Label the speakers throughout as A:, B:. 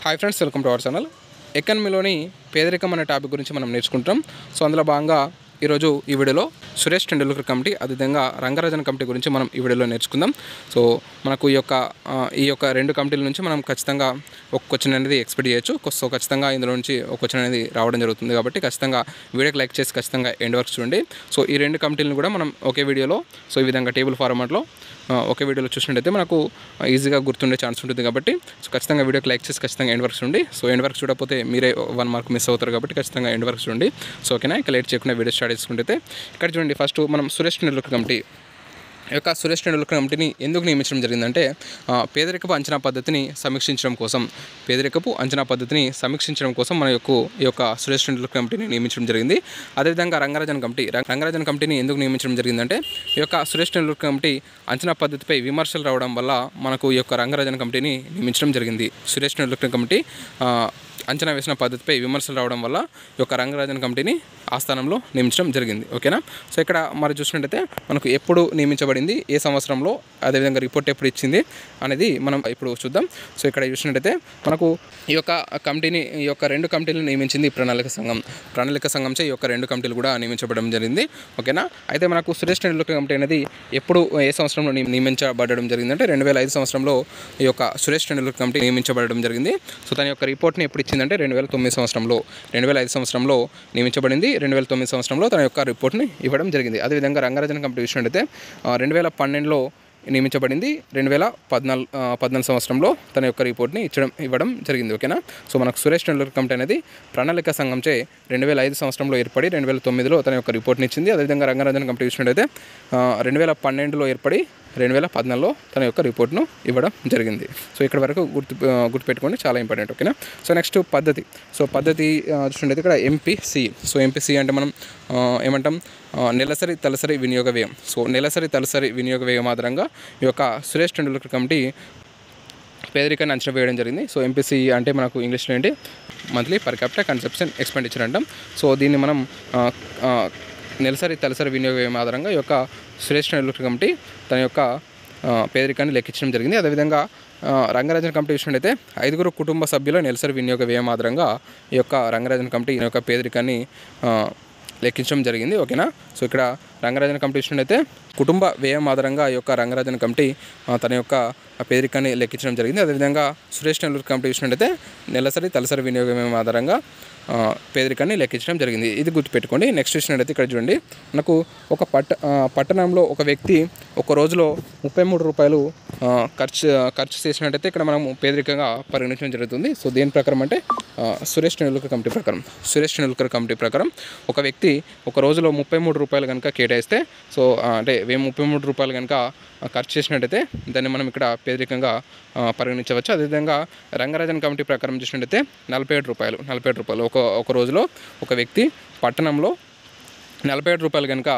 A: Hi friends, welcome to our channel. ఎకానమీలోని పేదరికం అనే టాపిక్ గురించి మనం నేర్చుకుంటాం. సో అందులో భాగంగా ఈరోజు ఈ వీడియోలో సురేష్ టెండూల్కర్ కమిటీ, అదేవిధంగా రంగరాజన్ కమిటీ గురించి మనం ఈ వీడియోలో నేర్చుకుందాం. సో మనకు ఈ యొక్క రెండు కమిటీల నుంచి మనం ఖచ్చితంగా ఒక క్వశ్చన్ అనేది ఎక్స్పెక్ట్ చేయొచ్చు. సో ఖచ్చితంగా ఇందులో నుంచి ఒక క్వశ్చన్ అనేది రావడం జరుగుతుంది. కాబట్టి ఖచ్చితంగా వీడియోకి లైక్ చేసి ఖచ్చితంగా ఎండ్ వరకు చూడండి. సో ఈ రెండు కమిటీలను కూడా మనం ఒకే వీడియోలో సో ఈ విధంగా టేబుల్ ఫార్మాట్లో ఒకే వీడియోలో చూసినట్టయితే మనకు ఈజీగా గుర్తుండే ఛాన్స్ ఉంటుంది. కాబట్టి సో ఖచ్చితంగా వీడియోకి లైక్ చేసి ఖచ్చితంగా ఎండ్ వరకు చూడండి. సో ఎండ్ వరకు చూడకపోతే మీరే 1 మార్క్ మిస్ అవుతారు. కాబట్టి ఖచ్చితంగా ఎండ్ వరకు చూడండి. సో ఓకేనా, ఇక లేట్ చేయకుండా వీడియో స్టార్ట్ చేసుకుంటే ఇక్కడ చూడండి. ఫస్ట్ మనం సురేష్ టెండూల్కర్ కమిటీ సురేష్ టెండూల్కర్ కమిటీని ఎందుకు నియమించడం జరిగిందంటే పేదరికపు అంచనా పద్ధతిని సమీక్షించడం కోసం మన ఈ యొక్క సురేష్ టెండూల్కర్ కమిటీని నియమించడం జరిగింది. అదేవిధంగా రంగరాజన్ కమిటీని ఎందుకు నియమించడం జరిగిందంటే ఈ యొక్క సురేష్ టెండూల్కర్ కమిటీ అంచనా పద్ధతిపై విమర్శలు రావడం వల్ల మనకు ఈ యొక్క రంగరాజన్ కమిటీని నియమించడం జరిగింది. సురేష్ టెండూల్కర్ కమిటీ అంచనా వేసిన పద్ధతిపై విమర్శలు రావడం వల్ల ఈ యొక్క రంగరాజన్ కమిటీని ఆ స్థానంలో నియమించడం జరిగింది. ఓకేనా. సో ఇక్కడ మరి చూసినట్టయితే మనకు ఎప్పుడు నియమించబడింది, ఏ సంవత్సరంలో, అదేవిధంగా రిపోర్ట్ ఎప్పుడు ఇచ్చింది అనేది మనం ఇప్పుడు చూద్దాం. సో ఇక్కడ చూసినట్టయితే మనకు ఈ యొక్క రెండు కమిటీలను నియమించింది ప్రణాళిక సంఘంచే ఈ యొక్క రెండు కమిటీలు కూడా నియమించబడడం జరిగింది. ఓకేనా. అయితే మనకు సురేష్ టెండూల్కర్ కమిటీ అనేది ఎప్పుడు, ఏ సంవత్సరంలో నియమించబడడం జరిగిందంటే 2005 సంవత్సరంలో ఈ యొక్క సురేష్ టెండూల్కర్ కమిటీ నియమించబడడం జరిగింది. సో తన యొక్క రిపోర్ట్ని ఎప్పుడు ఇచ్చిందంటే 2009 సంవత్సరంలో 2005 సంవత్సరంలో నియమించబడింది. 2009 సంవత్సరంలో తన యొక్క రిపోర్ట్ని ఇవ్వడం జరిగింది. అదేవిధంగా రంగరాజన్ కమిటీ చూసినట్టయితే 2012లో నియమించబడింది. 2014 సంవత్సరంలో తన యొక్క రిపోర్ట్ని ఇవ్వడం జరిగింది. ఓకేనా. సో మనకు సురేష్ టెండూల్కర్ కమిటీ అనేది ప్రణాళిక సంఘంచే 2005 సంవత్సరంలో ఏర్పడి 2009లో తన యొక్క రిపోర్ట్ని ఇచ్చింది. అదేవిధంగా రంగరాజన్ కమిటీ చూసినట్టయితే 2012లో ఏర్పడి 2014లో తన యొక్క రిపోర్ట్ను ఇవ్వడం జరిగింది. సో ఇక్కడ వరకు గుర్తుపెట్టుకోండి, చాలా ఇంపార్టెంట్. ఓకేనా. సో నెక్స్ట్ పద్ధతి చూసినట్టయితే ఇక్కడ ఎంపీసీ. సో ఎంపీసీ అంటే మనం ఏమంటాం, నెలసరి తలసరి వినియోగ వ్యయం. సో నెలసరి తలసరి వినియోగ వ్యయం ఆధారంగా ఈ యొక్క సురేష్ టెండూల్కర్ కమిటీ పేదరికాన్ని అంచనా వేయడం జరిగింది. సో ఎంపీసీ అంటే మనకు ఇంగ్లీష్లో ఏంటి, monthly per capital consumption expenditure అంటాం. సో దీన్ని మనం నెలసరి తలసరి వినియోగ వ్యయం ఆధారంగా ఈ యొక్క సురేష్ టెండూల్కర్ కమిటీ తన యొక్క పేదరికాన్ని లెక్కించడం జరిగింది. అదేవిధంగా రంగరాజన్ కమిటీ చూసినట్టయితే 5 కుటుంబ సభ్యుల నెలసరి వినియోగ వ్యయం ఆధారంగా ఈ యొక్క రంగరాజన్ కమిటీ ఈ యొక్క పేదరికాన్ని లెక్కించడం జరిగింది. ఓకేనా. సో ఇక్కడ రంగరాజన్ కమిటీ చూసినట్టయితే కుటుంబ వ్యయం ఆధారంగా ఈ యొక్క రంగరాజన్ కమిటీ తన యొక్క పేదరికాన్ని లెక్కించడం జరిగింది. అదేవిధంగా సురేష్ టెండూల్కర్ కమిటీ చూసినట్టయితే నెలసరి తలసరి వినియోగ వ్యయం ఆధారంగా పేదరికాన్ని లెక్కించడం జరిగింది. ఇది గుర్తుపెట్టుకోండి. నెక్స్ట్ చూసినట్టయితే ఇక్కడ చూడండి, మనకు ఒక పట్టణంలో ఒక వ్యక్తి ఒక రోజులో 33 రూపాయలు ఖర్చు చేసినట్టయితే ఇక్కడ మనం పేదరికంగా పరిగణించడం జరుగుతుంది. సో దేని ప్రకారం అంటే సురేష్ టెండూల్కర్ కమిటీ ప్రకారం ఒక వ్యక్తి ఒక రోజులో 33 రూపాయలు కనుక కేటాయిస్తే, సో అంటే 33 రూపాయలు కనుక ఖర్చు చేసినట్టయితే దాన్ని మనం ఇక్కడ పేదరికంగా పరిగణించవచ్చు. అదేవిధంగా రంగరాజన్ కమిటీ ప్రకారం చూసినట్టయితే 47 రూపాయలు ఒక రోజులో ఒక వ్యక్తి పట్టణంలో 47 రూపాయలు కనుక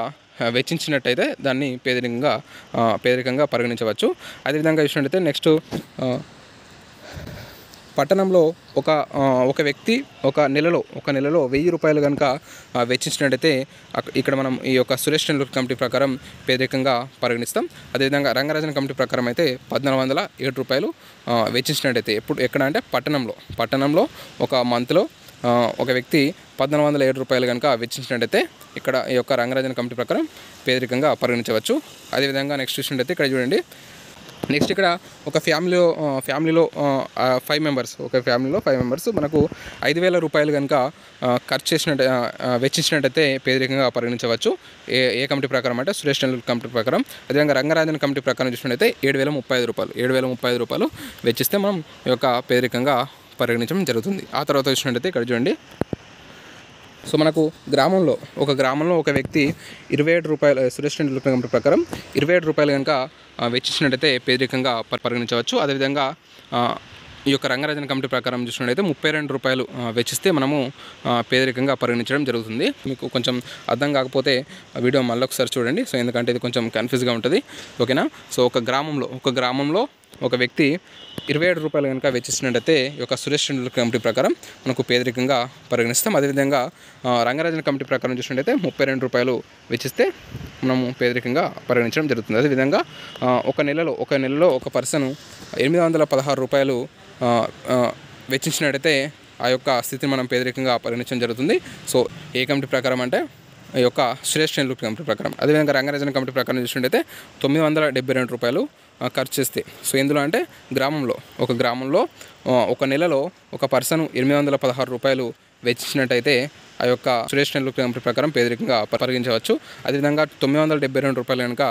A: వెచ్చించినట్టయితే దాన్ని పేదరికంగా పరిగణించవచ్చు. అదేవిధంగా చూసినట్టయితే నెక్స్ట్ పట్టణంలో ఒక వ్యక్తి ఒక నెలలో 1000 రూపాయలు కనుక వెచ్చించినట్టయితే ఇక్కడ మనం ఈ యొక్క సురేష్ టెండూల్కర్ కమిటీ ప్రకారం పేదరికంగా పరిగణిస్తాం. అదేవిధంగా రంగరాజన్ కమిటీ ప్రకారం అయితే 1407 రూపాయలు వెచ్చించినట్టయితే ఎక్కడ అంటే పట్టణంలో ఒక మంత్లో ఒక వ్యక్తి 1407 రూపాయలు కనుక వెచ్చించినట్టయితే ఇక్కడ ఈ యొక్క రంగరాజన్ కమిటీ ప్రకారం పేదరికంగా పరిగణించవచ్చు. అదేవిధంగా నెక్స్ట్ చూసినట్టయితే ఇక్కడ చూడండి, నెక్స్ట్ ఇక్కడ ఒక ఫ్యామిలీలో 5 మెంబర్స్ మనకు 5000 రూపాయలు కనుక వెచ్చించినట్టయితే పేదరికంగా పరిగణించవచ్చు. ఏ కమిటీ ప్రకారం అంటే సురేష్ టెండూల్కర్ కమిటీ ప్రకారం. అదేవిధంగా రంగరాజన్ కమిటీ ప్రకారం చూసినట్టయితే 7035 రూపాయలు వెచ్చిస్తే మనం ఈ యొక్క పేదరికంగా పరిగణించడం జరుగుతుంది. ఆ తర్వాత చూసినట్టయితే ఇక్కడ చూడండి, సో మనకు గ్రామంలో ఒక వ్యక్తి 27 రూపాయలు సురేష్ టెండూల్కర్ కమిటీ ప్రకారం 27 రూపాయలు కనుక వెచ్చించినట్టయితే పేదరికంగా పరిగణించవచ్చు. అదేవిధంగా ఈ యొక్క రంగరాజన్ కమిటీ ప్రకారం చూసినట్టయితే 32 రూపాయలు వెచ్చిస్తే మనము పేదరికంగా పరిగణించడం జరుగుతుంది. మీకు కొంచెం అర్థం కాకపోతే వీడియో మళ్ళీ ఒకసారి చూడండి. సో ఎందుకంటే ఇది కొంచెం కన్ఫ్యూజ్గా ఉంటుంది. ఓకేనా. సో ఒక గ్రామంలో ఒక వ్యక్తి 27 రూపాయలు కనుక వెచ్చిస్తున్నట్టయితే ఈ యొక్క సురేష్ టెండూల్కర్ కమిటీ ప్రకారం మనకు పేదరికంగా పరిగణిస్తాం. అదేవిధంగా రంగరాజన్ కమిటీ ప్రకారం చూసినట్టయితే 32 రూపాయలు వెచ్చిస్తే మనము పేదరికంగా పరిగణించడం జరుగుతుంది. అదేవిధంగా ఒక నెలలో ఒక పర్సన్ 816 రూపాయలు వెచ్చించినట్టయితే ఆ యొక్క స్థితిని మనం పేదరికంగా పరిగణించడం జరుగుతుంది. సో ఏ కమిటీ ప్రకారం అంటే ఈ యొక్క శ్రేష్ఠ నెల్లూరు కమిటీ ప్రకారం. అదేవిధంగా రంగరాజన్ కమిటీ ప్రకారం చూసినట్టయితే 972 రూపాయలు ఖర్చు చేస్తే. సో ఎందులో అంటే ఒక గ్రామంలో ఒక నెలలో ఒక పర్సన్ 816 రూపాయలు వెచ్చించినట్టయితే ఆ యొక్క శ్రేష్ఠ నెల్లూరు కమిటీ ప్రకారం పేదరికంగా పరిగణించవచ్చు. అదేవిధంగా 972 రూపాయలు కనుక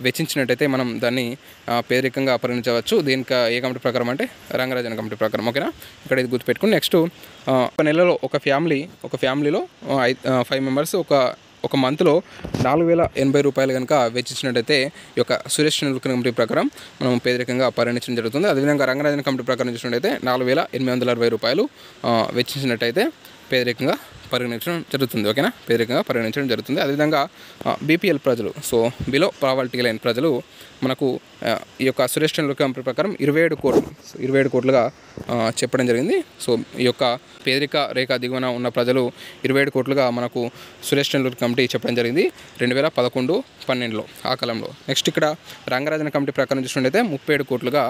A: వెచ్చించినట్టయితే మనం దాన్ని పేదరికంగా పరిగణించవచ్చు. దీనికి ఏ కమిటీ ప్రకారం అంటే రంగరాజన్ కమిటీ ప్రకారం. ఓకేనా, ఇక్కడ ఇది గుర్తుపెట్టుకుని నెక్స్ట్ ఒక నెలలో ఒక ఫ్యామిలీలో 5 మెంబర్స్ ఒక మంత్లో 4080 రూపాయలు కనుక వెచ్చించినట్టయితే ఈ యొక్క సురేష్ నెల్లూరు కమిటీ ప్రకారం మనం పేదరికంగా పరిగణించడం జరుగుతుంది. అదేవిధంగా రంగరాజన్ కమిటీ ప్రకారం చూసినట్టయితే 4860 రూపాయలు వెచ్చించినట్టయితే పేదరికంగా పరిగణించడం జరుగుతుంది. ఓకేనా, పేదరికంగా పరిగణించడం జరుగుతుంది. అదేవిధంగా బీపీఎల్ ప్రజలు, సో బిలో ప్రావర్టీ లైన్ ప్రజలు మనకు ఈ యొక్క సురేష్ నెల్లూరు కమిటీ ప్రకారం 27 కోట్లుగా చెప్పడం జరిగింది. సో ఈ యొక్క పేదరిక రేఖ దిగువన ఉన్న ప్రజలు 27 కోట్లుగా మనకు సురేష్ నెల్లూరు కమిటీ చెప్పడం జరిగింది 2011-12లో ఆ కాలంలో. నెక్స్ట్ ఇక్కడ రంగరాజన్ కమిటీ ప్రకారం చూసినట్టయితే 37 కోట్లుగా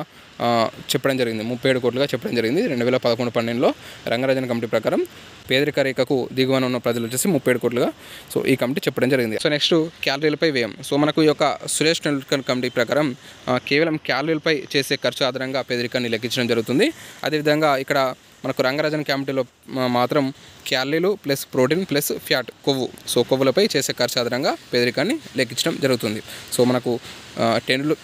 A: చెప్పడం జరిగింది 2011-12లో రంగరాజన్ కమిటీ ప్రకారం పేదరిక రేఖకు దిగువన ఉన్న ప్రజలు వచ్చేసి 37 కోట్లుగా సో ఈ కమిటీ చెప్పడం జరిగింది. సో నెక్స్ట్ క్యాలరీలపై వ్యయం. సో మనకు ఈ యొక్క సురేష్ నెల్లూరు కమిటీ ప్రకారం కేవలం క్యాలరీలపై చేసే ఖర్చు ఆధారంగా పేదరికాన్ని లెక్కించడం జరుగుతుంది. అదేవిధంగా ఇక్కడ మనకు రంగరాజన్ కమిటీలో మాత్రం క్యాలరీలు ప్లస్ ప్రోటీన్ ప్లస్ ఫ్యాట్ కొవ్వులపై చేసే ఖర్చు ఆధారంగా పేదరికాన్ని లెక్కించడం జరుగుతుంది. సో మనకు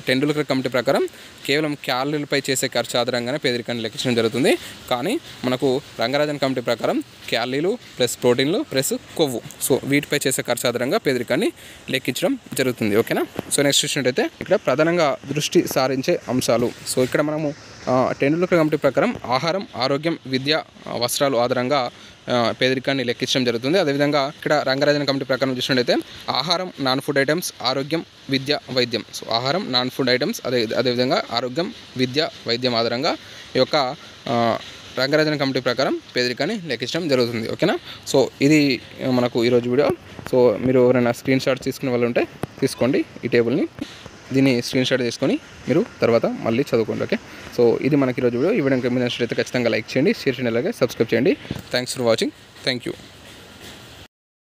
A: టెండూల్కర్ కమిటీ ప్రకారం కేవలం క్యాలరీలపై చేసే ఖర్చు ఆధారంగానే పేదరికాన్ని లెక్కించడం జరుగుతుంది. కానీ మనకు రంగరాజన్ కమిటీ ప్రకారం క్యాలరీలు ప్లస్ ప్రోటీన్లు ప్లస్ కొవ్వు సో వీటిపై చేసే ఖర్చు ఆధారంగా పేదరికాన్ని లెక్కించడం జరుగుతుంది. ఓకేనా, సో నెక్స్ట్ చూసినట్టయితే ఇక్కడ ప్రధానంగా దృష్టి సారించే అంశాలు. సో ఇక్కడ మనము టెండూల్కర్ కమిటీ ప్రకారం ఆహారం, ఆరోగ్యం, విద్య, వస్త్రాలు ఆధారంగా పేదరికాన్ని లెక్కించడం జరుగుతుంది. అదేవిధంగా ఇక్కడ రంగరాజన్ కమిటీ ప్రకారం చూసినట్టయితే ఆహారం, నాన్ ఫుడ్ ఐటమ్స్, ఆరోగ్యం, విద్య, వైద్యం. సో ఆహారం, నాన్ ఫుడ్ ఐటమ్స్ అదేవిధంగా ఆరోగ్యం, విద్య, వైద్యం ఆధారంగా ఈ యొక్క రంగరాజన్ కమిటీ ప్రకారం పేదరికాన్ని లెక్కించడం జరుగుతుంది. ఓకేనా, సో ఇది మనకు ఈరోజు వీడియో. సో మీరు ఎవరైనా స్క్రీన్ షాట్ తీసుకునే వాళ్ళు ఉంటే తీసుకోండి ఈ టేబుల్ని, దీన్ని స్క్రీన్ షాట్ తీసుకొని మీరు తర్వాత మళ్ళీ చదువుకోండి. ఓకే, సో ఇది మనకి ఈరోజు వీడియో. ఈ వీడియో మీకు నచ్చినట్లయితే ఖచ్చితంగా లైక్ చేయండి, షేర్ చేయండి, అలాగే సబ్స్క్రైబ్ చేయండి. Thanks for watching. Thank you.